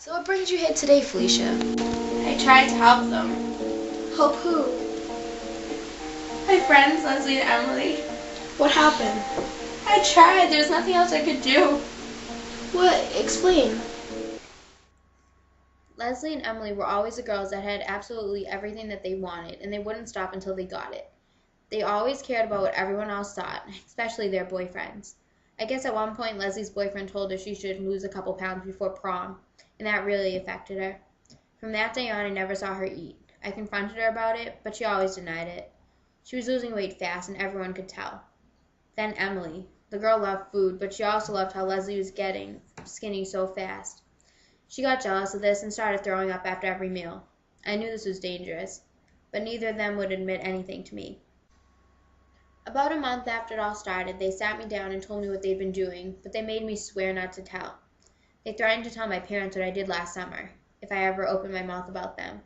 So what brings you here today, Felicia? I tried to help them. Help who? My friends, Leslie and Emily. What happened? I tried. There's nothing else I could do. What? Explain. Leslie and Emily were always the girls that had absolutely everything that they wanted, and they wouldn't stop until they got it. They always cared about what everyone else thought, especially their boyfriends. I guess at one point Leslie's boyfriend told her she should lose a couple pounds before prom, and that really affected her. From that day on, I never saw her eat. I confronted her about it, but she always denied it. She was losing weight fast, and everyone could tell. Then Emily. The girl loved food, but she also loved how Leslie was getting skinny so fast. She got jealous of this and started throwing up after every meal. I knew this was dangerous, but neither of them would admit anything to me. About a month after it all started, they sat me down and told me what they'd been doing, but they made me swear not to tell. They threatened to tell my parents what I did last summer, if I ever opened my mouth about them.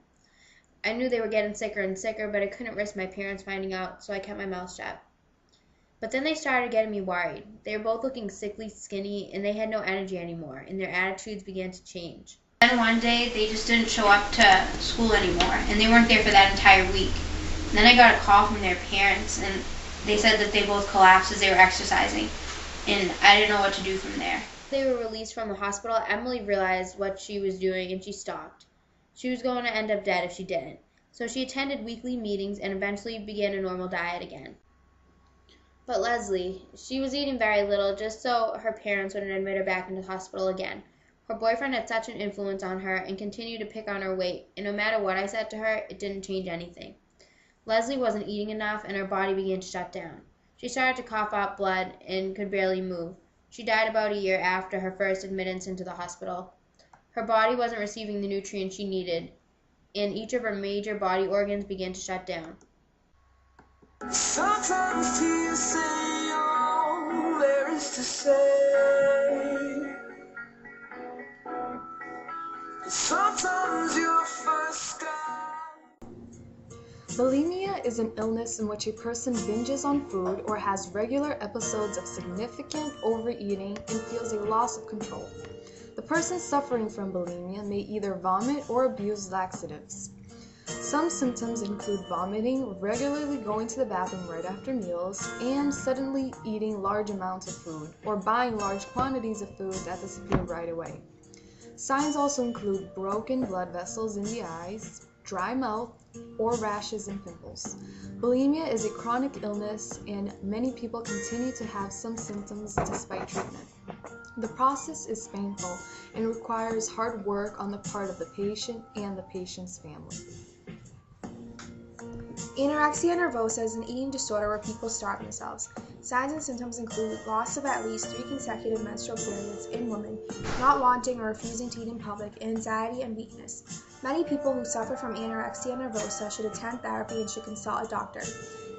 I knew they were getting sicker and sicker, but I couldn't risk my parents finding out, so I kept my mouth shut. But then they started getting me worried. They were both looking sickly skinny, and they had no energy anymore, and their attitudes began to change. Then one day, they just didn't show up to school anymore, and they weren't there for that entire week. And then I got a call from their parents, and they said that they both collapsed as they were exercising, and I didn't know what to do from there. They were released from the hospital. Emily realized what she was doing, and she stopped. She was going to end up dead if she didn't. So she attended weekly meetings and eventually began a normal diet again. But Leslie, she was eating very little just so her parents wouldn't admit her back into the hospital again. Her boyfriend had such an influence on her and continued to pick on her weight, and no matter what I said to her, it didn't change anything. Leslie wasn't eating enough, and her body began to shut down. She started to cough out blood and could barely move. She died about a year after her first admittance into the hospital. Her body wasn't receiving the nutrients she needed, and each of her major body organs began to shut down. Sometimes you say all there is to say. Sometimes you're first sky. Bulimia is an illness in which a person binges on food or has regular episodes of significant overeating and feels a loss of control. The person suffering from bulimia may either vomit or abuse laxatives. Some symptoms include vomiting, regularly going to the bathroom right after meals, and suddenly eating large amounts of food or buying large quantities of food that disappear right away. Signs also include broken blood vessels in the eyes, dry mouth, or rashes and pimples. Bulimia is a chronic illness, and many people continue to have some symptoms despite treatment. The process is painful and requires hard work on the part of the patient and the patient's family. Anorexia nervosa is an eating disorder where people starve themselves. Signs and symptoms include loss of at least 3 consecutive menstrual periods in women, not wanting or refusing to eat in public, anxiety, and weakness. Many people who suffer from anorexia nervosa should attend therapy and should consult a doctor.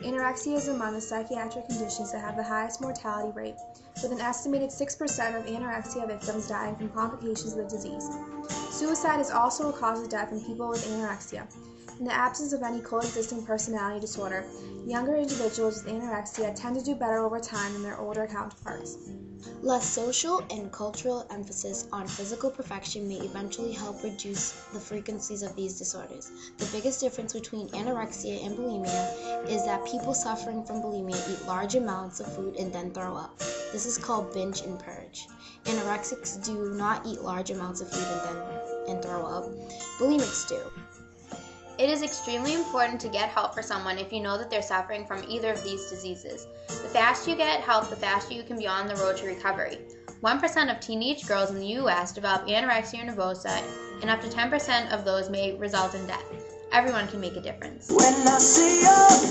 Anorexia is among the psychiatric conditions that have the highest mortality rate, with an estimated 6% of anorexia victims dying from complications of the disease. Suicide is also a cause of death in people with anorexia. In the absence of any coexisting personality disorder, younger individuals with anorexia tend to do better over time than their older counterparts. Less social and cultural emphasis on physical perfection may eventually help reduce the frequencies of these disorders. The biggest difference between anorexia and bulimia is that people suffering from bulimia eat large amounts of food and then throw up. This is called binge and purge. Anorexics do not eat large amounts of food and throw up. Bulimics do. It is extremely important to get help for someone if you know that they're suffering from either of these diseases. The faster you get help, the faster you can be on the road to recovery. 1% of teenage girls in the U.S. develop anorexia nervosa, and up to 10% of those may result in death. Everyone can make a difference. When I see your